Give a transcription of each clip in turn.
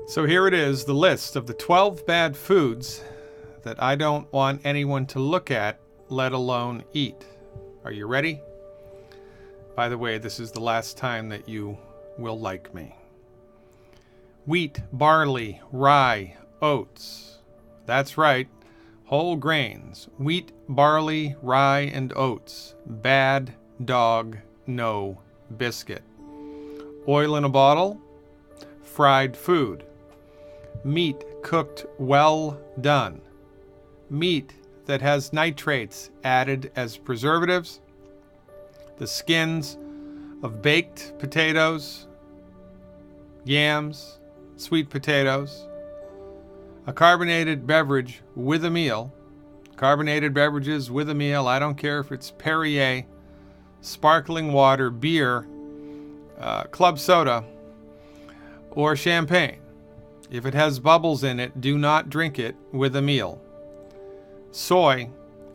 So here it is, the list of the 12 bad foods that I don't want anyone to look at, let alone eat. Are you ready? By the way, this is the last time that you will like me. Wheat, barley, rye, oats. That's right, whole grains. Wheat, barley, rye, and oats. Bad dog, no biscuit. Oil in a bottle, fried food. Meat cooked well done. Meat that has nitrates added as preservatives. The skins of baked potatoes, yams, sweet potatoes. A carbonated beverage with a meal. Carbonated beverages with a meal, I don't care if it's Perrier, sparkling water, beer, club soda, or champagne. If it has bubbles in it, do not drink it with a meal. Soy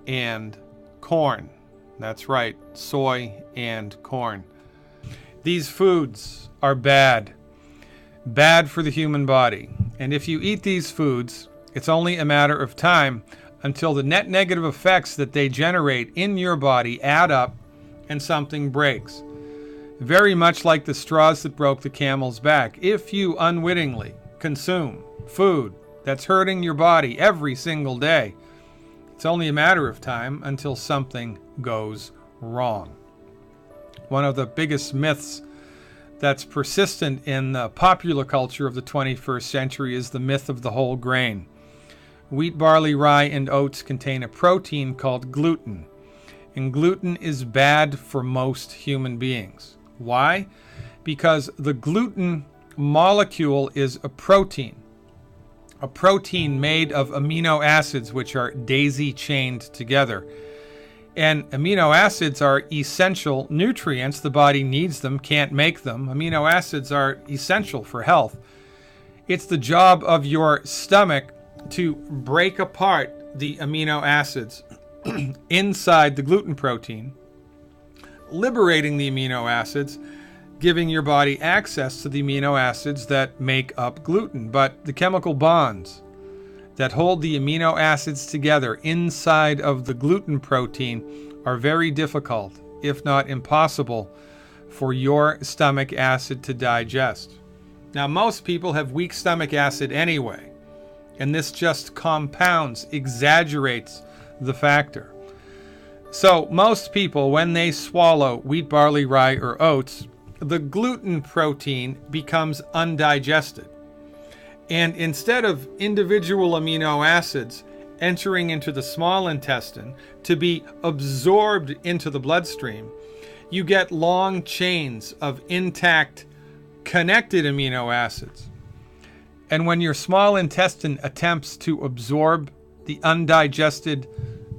and corn. That's right, soy and corn. These foods are bad. Bad for the human body. And if you eat these foods, it's only a matter of time until the net negative effects that they generate in your body add up and something breaks. Very much like the straws that broke the camel's back. If you unwittingly consume food that's hurting your body every single day, it's only a matter of time until something goes wrong. One of the biggest myths that's persistent in the popular culture of the 21st century is the myth of the whole grain. Wheat, barley, rye, and oats contain a protein called gluten. And gluten is bad for most human beings. Why? Because the gluten molecule is a protein made of amino acids which are daisy-chained together. And amino acids are essential nutrients. The body needs them, can't make them. Amino acids are essential for health. It's the job of your stomach to break apart the amino acids inside the gluten protein, liberating the amino acids, giving your body access to the amino acids that make up gluten. But the chemical bonds that hold the amino acids together inside of the gluten protein are very difficult, if not impossible, for your stomach acid to digest. Now, most people have weak stomach acid anyway, and this just compounds, exaggerates the factor. So most people, when they swallow wheat, barley, rye, or oats, the gluten protein becomes undigested. And instead of individual amino acids entering into the small intestine to be absorbed into the bloodstream, you get long chains of intact, connected amino acids. And when your small intestine attempts to absorb the undigested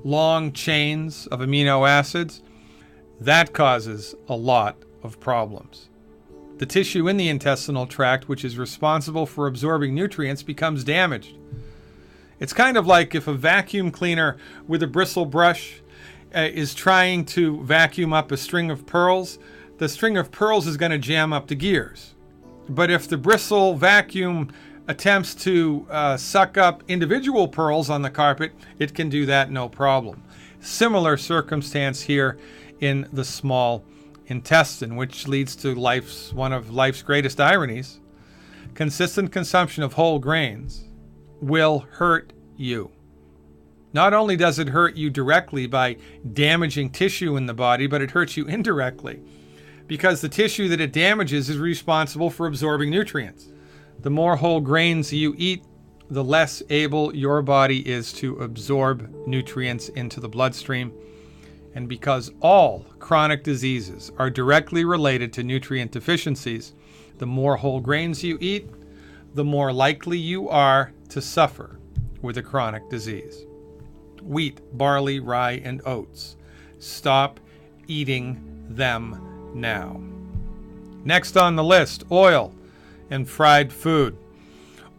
long chains of amino acids, that causes a lot of problems. The tissue in the intestinal tract, which is responsible for absorbing nutrients, becomes damaged. It's kind of like if a vacuum cleaner with a bristle brush is trying to vacuum up a string of pearls. The string of pearls is going to jam up the gears. But if the bristle vacuum attempts to suck up individual pearls on the carpet, it can do that no problem. Similar circumstance here in the small intestine, which leads to one of life's greatest ironies. Consistent consumption of whole grains will hurt you. Not only does it hurt you directly by damaging tissue in the body, but it hurts you indirectly because the tissue that it damages is responsible for absorbing nutrients. The more whole grains you eat, the less able your body is to absorb nutrients into the bloodstream. And because all chronic diseases are directly related to nutrient deficiencies, the more whole grains you eat, the more likely you are to suffer with a chronic disease. Wheat, barley, rye, and oats. Stop eating them now. Next on the list, oil and fried food.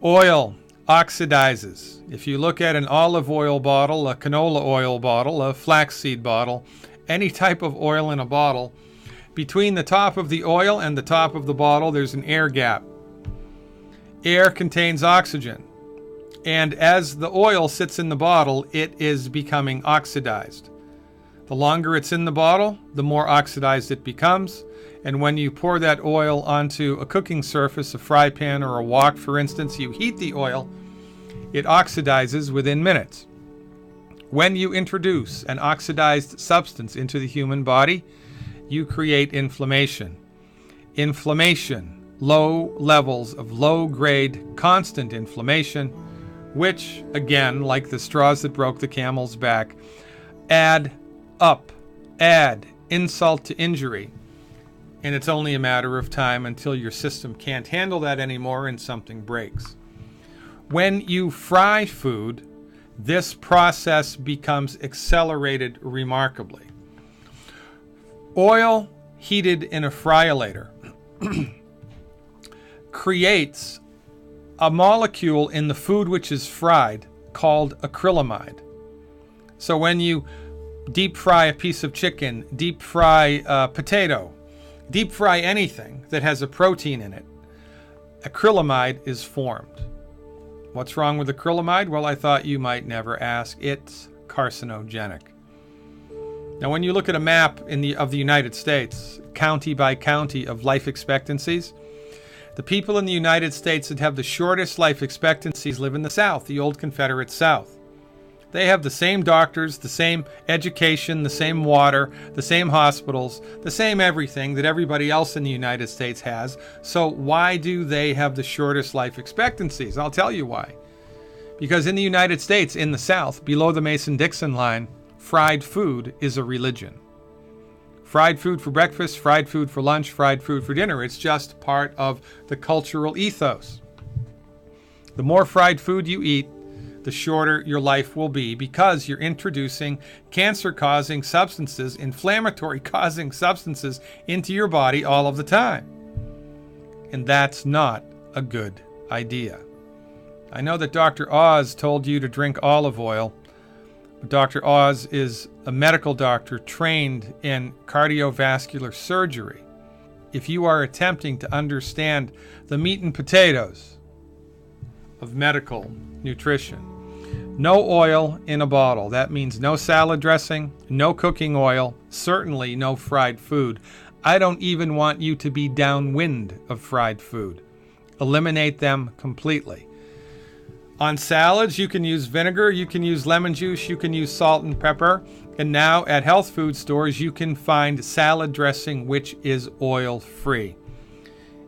Oil oxidizes. If you look at an olive oil bottle, a canola oil bottle, a flaxseed bottle, any type of oil in a bottle, between the top of the oil and the top of the bottle, there's an air gap. Air contains oxygen. And as the oil sits in the bottle, it is becoming oxidized. The longer it's in the bottle, the more oxidized it becomes. And when you pour that oil onto a cooking surface, a fry pan or a wok, for instance, you heat the oil, it oxidizes within minutes. When you introduce an oxidized substance into the human body, you create inflammation. Inflammation, low levels of low-grade, constant inflammation, which, again, like the straws that broke the camel's back, add insult to injury. And it's only a matter of time until your system can't handle that anymore and something breaks. When you fry food, this process becomes accelerated remarkably. Oil heated in a fryolator creates a molecule in the food which is fried called acrylamide. So when you deep fry a piece of chicken, deep fry a potato, deep fry anything that has a protein in it, acrylamide is formed. What's wrong with acrylamide? Well, I thought you might never ask. It's carcinogenic. Now, when you look at a map of the United States, county by county of life expectancies, the people in the United States that have the shortest life expectancies live in the South, the old Confederate South. They have the same doctors, the same education, the same water, the same hospitals, the same everything that everybody else in the United States has. So why do they have the shortest life expectancies? I'll tell you why. Because in the United States, in the South, below the Mason-Dixon line, fried food is a religion. Fried food for breakfast, fried food for lunch, fried food for dinner. It's just part of the cultural ethos. The more fried food you eat, the shorter your life will be, because you're introducing cancer-causing substances, inflammatory-causing substances into your body all of the time. And that's not a good idea. I know that Dr. Oz told you to drink olive oil, but Dr. Oz is a medical doctor trained in cardiovascular surgery. If you are attempting to understand the meat and potatoes of medical nutrition, no oil in a bottle. That means no salad dressing, no cooking oil, certainly no fried food. I don't even want you to be downwind of fried food. Eliminate them completely. On salads, you can use vinegar, you can use lemon juice, you can use salt and pepper. And now at health food stores, you can find salad dressing which is oil-free.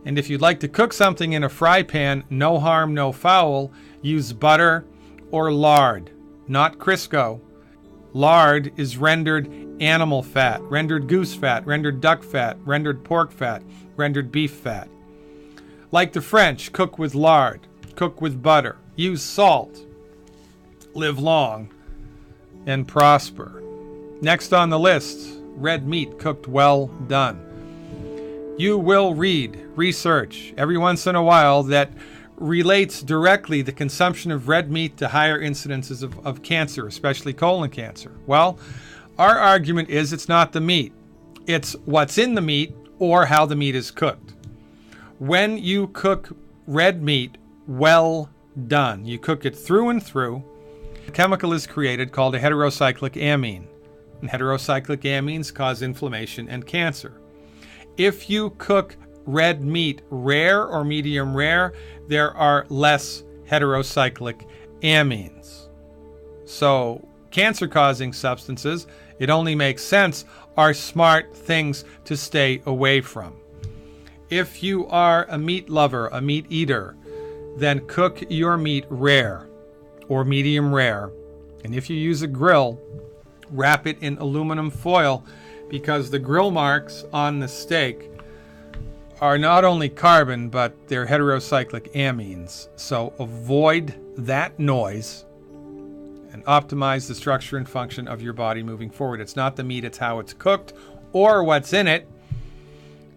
And if you'd like to cook something in a fry pan, no harm, no foul, use butter or lard, not Crisco. Lard is rendered animal fat, rendered goose fat, rendered duck fat, rendered pork fat, rendered beef fat. Like the French, cook with lard, cook with butter, use salt, live long, and prosper. Next on the list, red meat cooked well done. You will read research every once in a while that relates directly the consumption of red meat to higher incidences of cancer, especially colon cancer. Well, our argument is it's not the meat. It's what's in the meat or how the meat is cooked. When you cook red meat well done, you cook it through and through, a chemical is created called a heterocyclic amine. And heterocyclic amines cause inflammation and cancer. If you cook red meat rare or medium rare, there are less heterocyclic amines. So cancer-causing substances, it only makes sense, are smart things to stay away from. If you are a meat lover, a meat eater, then cook your meat rare or medium rare. And if you use a grill, wrap it in aluminum foil, because the grill marks on the steak are not only carbon, but they're heterocyclic amines. So avoid that noise and optimize the structure and function of your body moving forward. It's not the meat, it's how it's cooked or what's in it,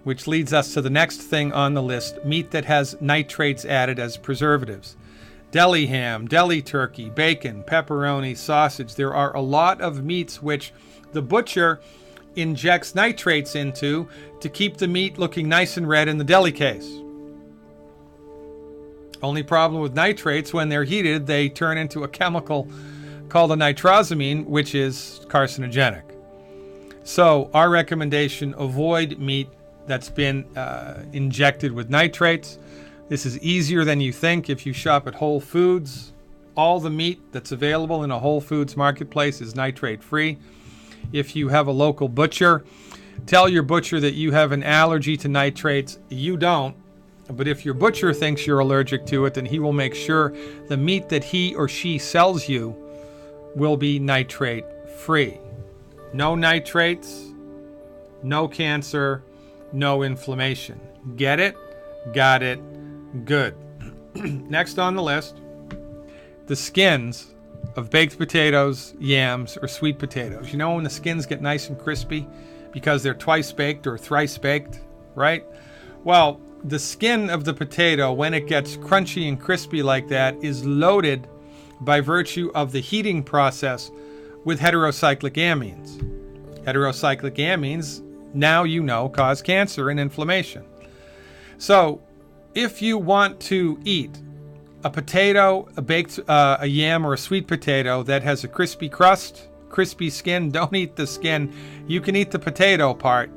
which leads us to the next thing on the list, meat that has nitrates added as preservatives. Deli ham, deli turkey, bacon, pepperoni, sausage. There are a lot of meats which the butcher injects nitrates into to keep the meat looking nice and red in the deli case. Only problem with nitrates, when they're heated, they turn into a chemical called a nitrosamine, which is carcinogenic. So our recommendation, avoid meat that's been injected with nitrates. This is easier than you think. If you shop at Whole Foods, all the meat that's available in a Whole Foods marketplace is nitrate free. If you have a local butcher, tell your butcher that you have an allergy to nitrates. You don't. But if your butcher thinks you're allergic to it, then he will make sure the meat that he or she sells you will be nitrate free. No nitrates, no cancer, no inflammation. Get it? Got it? Good. Next on the list, the skins of baked potatoes, yams, or sweet potatoes. You know when the skins get nice and crispy because they're twice baked or thrice baked, right? Well, the skin of the potato, when it gets crunchy and crispy like that, is loaded by virtue of the heating process with heterocyclic amines. Heterocyclic amines, now you know, cause cancer and inflammation. So if you want to eat a potato, a yam, or a sweet potato that has a crispy crust, crispy skin, don't eat the skin. You can eat the potato part,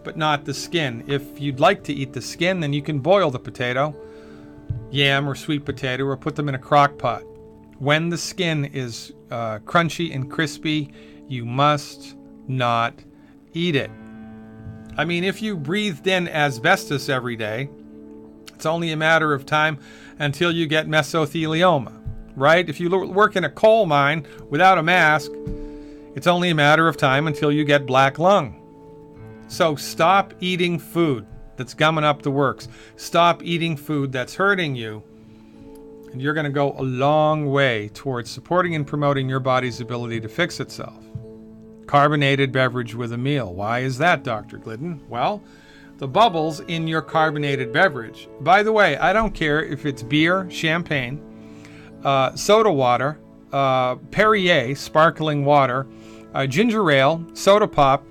but not the skin. If you'd like to eat the skin, then you can boil the potato, yam, or sweet potato, or put them in a crock pot. When the skin is crunchy and crispy, you must not eat it. I mean, if you breathed in asbestos every day, it's only a matter of time until you get mesothelioma, right? If you work in a coal mine without a mask, it's only a matter of time until you get black lung. So stop eating food that's gumming up the works. Stop eating food that's hurting you. And you're going to go a long way towards supporting and promoting your body's ability to fix itself. Carbonated beverage with a meal. Why is that, Dr. Glidden? Well, the bubbles in your carbonated beverage. By the way, I don't care if it's beer, champagne, soda water, Perrier, sparkling water, ginger ale, soda pop,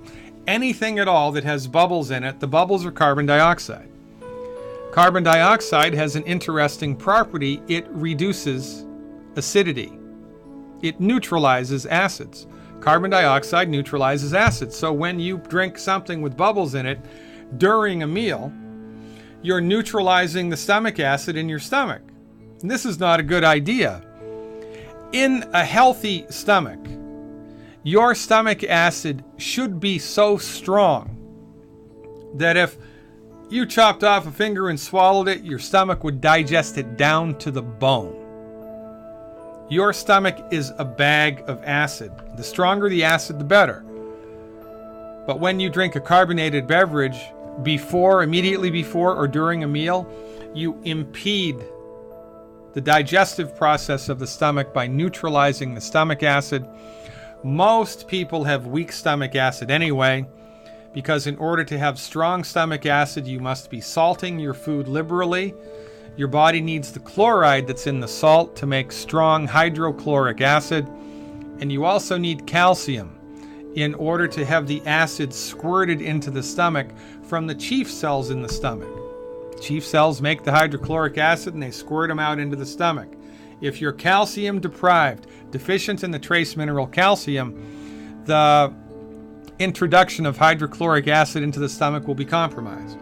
anything at all that has bubbles in it. The bubbles are carbon dioxide. Carbon dioxide has an interesting property. It reduces acidity. It neutralizes acids. Carbon dioxide neutralizes acids. So when you drink something with bubbles in it during a meal, you're neutralizing the stomach acid in your stomach. And this is not a good idea. In a healthy stomach, your stomach acid should be so strong that if you chopped off a finger and swallowed it, your stomach would digest it down to the bone. Your stomach is a bag of acid. The stronger the acid, the better. But when you drink a carbonated beverage immediately before or during a meal, you impede the digestive process of the stomach by neutralizing the stomach acid. Most people have weak stomach acid anyway, because in order to have strong stomach acid, you must be salting your food liberally. Your body needs the chloride that's in the salt to make strong hydrochloric acid. And you also need calcium in order to have the acid squirted into the stomach from the chief cells in the stomach. Chief cells make the hydrochloric acid and they squirt them out into the stomach. If you're calcium deprived, deficient in the trace mineral calcium, the introduction of hydrochloric acid into the stomach will be compromised.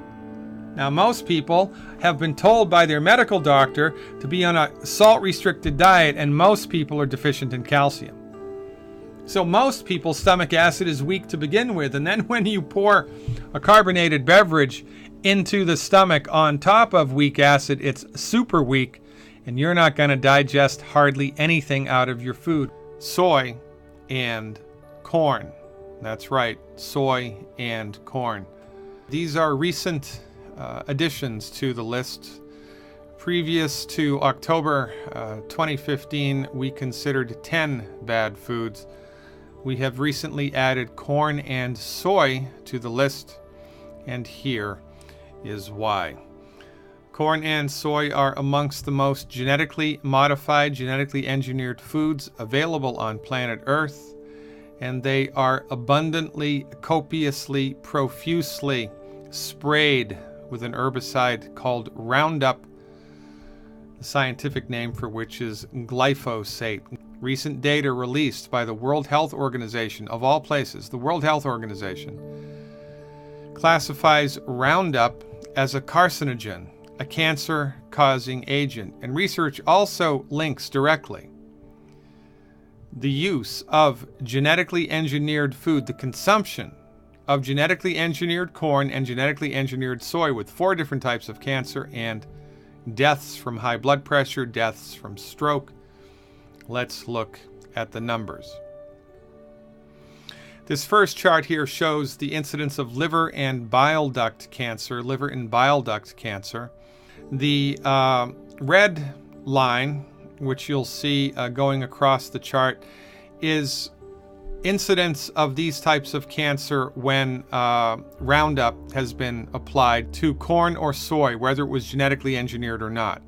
Now, most people have been told by their medical doctor to be on a salt-restricted diet, and most people are deficient in calcium. So most people's stomach acid is weak to begin with, and then when you pour a carbonated beverage into the stomach on top of weak acid, it's super weak, and you're not going to digest hardly anything out of your food. Soy and corn. That's right, soy and corn. These are recent additions to the list. Previous to October 2015, we considered 10 bad foods. We have recently added corn and soy to the list, and here is why. Corn and soy are amongst the most genetically modified, genetically engineered foods available on planet Earth, and they are abundantly, copiously, profusely sprayed with an herbicide called Roundup the scientific name for which is glyphosate. Recent data released by the World Health Organization, of all places, the World Health Organization, classifies Roundup as a carcinogen, a cancer-causing agent, and research also links directly the use of genetically engineered food, the consumption of genetically engineered corn and genetically engineered soy with 4 different types of cancer and deaths from high blood pressure, deaths from stroke. Let's look at the numbers. This first chart here shows the incidence of liver and bile duct cancer, The red line, which you'll see going across the chart, is incidence of these types of cancer when Roundup has been applied to corn or soy, whether it was genetically engineered or not.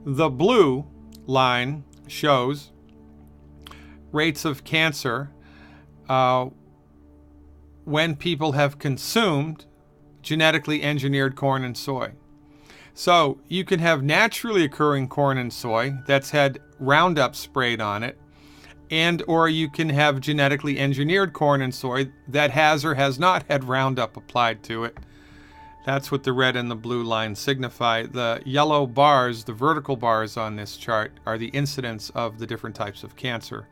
The blue line shows rates of cancer when people have consumed genetically engineered corn and soy. So you can have naturally occurring corn and soy that's had Roundup sprayed on it, and or you can have genetically engineered corn and soy that has or has not had Roundup applied to it. That's what the red and the blue lines signify. The yellow bars, the vertical bars on this chart, are the incidence of the different types of cancer.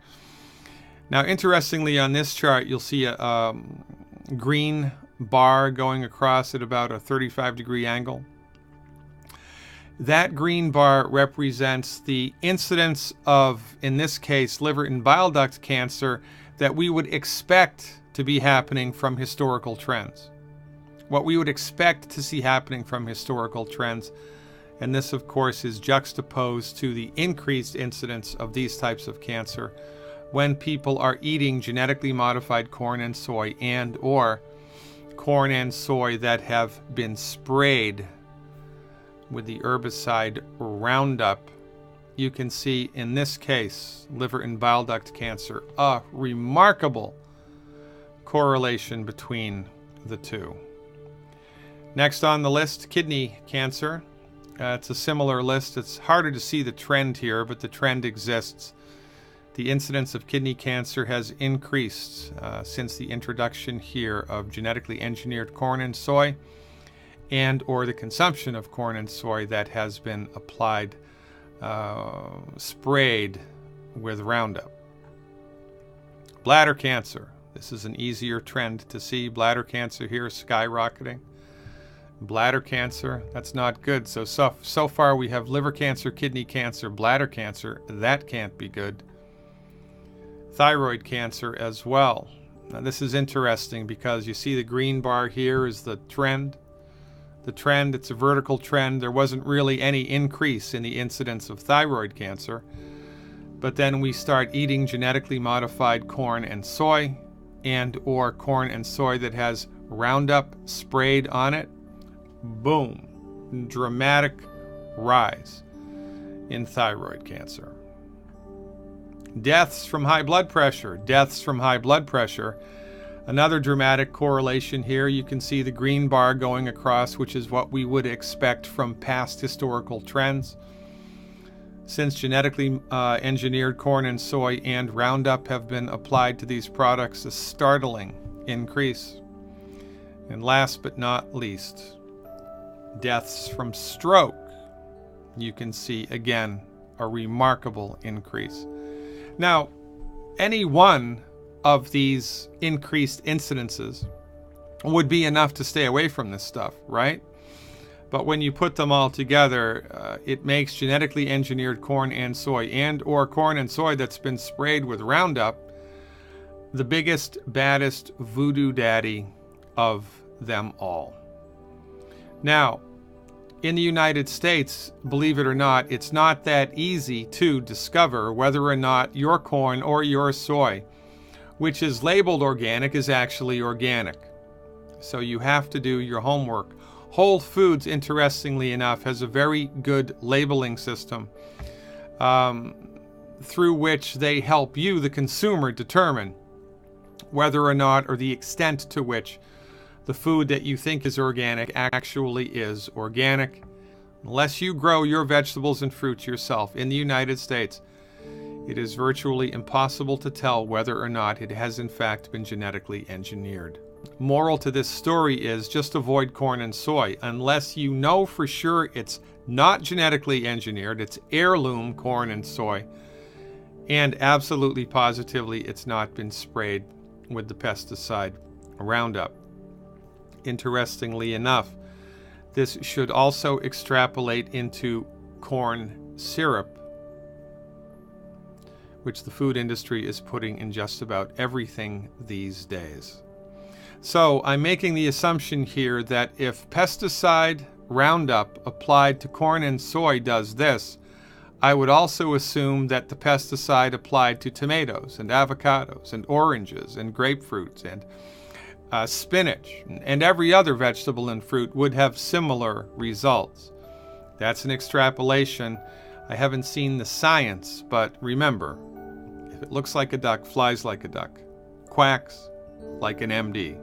Now, interestingly, on this chart, you'll see a green bar going across at about a 35-degree angle. That green bar represents the incidence of, in this case, liver and bile duct cancer that we would expect to be happening from historical trends. What we would expect to see happening from historical trends. And this, of course, is juxtaposed to the increased incidence of these types of cancer when people are eating genetically modified corn and soy and or corn and soy that have been sprayed with the herbicide Roundup. You can see in this case, liver and bile duct cancer, a remarkable correlation between the two. Next on the list, kidney cancer. It's a similar list. It's harder to see the trend here, but the trend exists. The incidence of kidney cancer has increased since the introduction here of genetically engineered corn and soy, and or the consumption of corn and soy that has been applied, sprayed with Roundup. Bladder cancer. This is an easier trend to see. Bladder cancer here skyrocketing. Bladder cancer, that's not good. So far we have liver cancer, kidney cancer, bladder cancer. That can't be good. Thyroid cancer as well. Now this is interesting because you see the green bar here is the trend. The trend, it's a vertical trend. There wasn't really any increase in the incidence of thyroid cancer. But then we start eating genetically modified corn and soy, and or corn and soy that has Roundup sprayed on it. Boom. Dramatic rise in thyroid cancer. Deaths from high blood pressure. Another dramatic correlation here. You can see the green bar going across, which is what we would expect from past historical trends. Since genetically engineered corn and soy and Roundup have been applied to these products, a startling increase. And last but not least, deaths from stroke. You can see, again, a remarkable increase. Now, any one of these increased incidences would be enough to stay away from this stuff, right? But when you put them all together, it makes genetically engineered corn and soy and or corn and soy that's been sprayed with Roundup the biggest, baddest voodoo daddy of them all. Now, in the United States, believe it or not, it's not that easy to discover whether or not your corn or your soy, which is labeled organic, is actually organic. So you have to do your homework. Whole Foods, interestingly enough, has a very good labeling system through which they help you, the consumer, determine whether or not, or the extent to which the food that you think is organic actually is organic. Unless you grow your vegetables and fruits yourself in the United States, it is virtually impossible to tell whether or not it has in fact been genetically engineered. Moral to this story is just avoid corn and soy unless you know for sure it's not genetically engineered, it's heirloom corn and soy, and absolutely positively it's not been sprayed with the pesticide Roundup. Interestingly enough, this should also extrapolate into corn syrup, which the food industry is putting in just about everything these days. So I'm making the assumption here that if pesticide Roundup applied to corn and soy does this, I would also assume that the pesticide applied to tomatoes and avocados and oranges and grapefruits and spinach and every other vegetable and fruit would have similar results. That's an extrapolation. I haven't seen the science, but remember, if it looks like a duck, flies like a duck, quacks like an MD,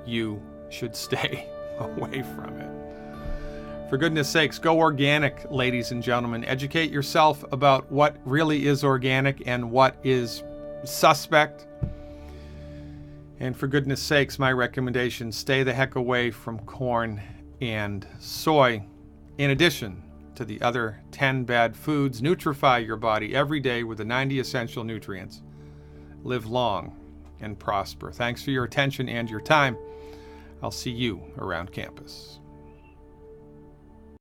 you should stay away from it. For goodness sakes, go organic, ladies and gentlemen. Educate yourself about what really is organic and what is suspect. And for goodness sakes, my recommendation, stay the heck away from corn and soy. In addition to the other 10 bad foods, nutrify your body every day with the 90 essential nutrients. Live long and prosper. Thanks for your attention and your time. I'll see you around campus.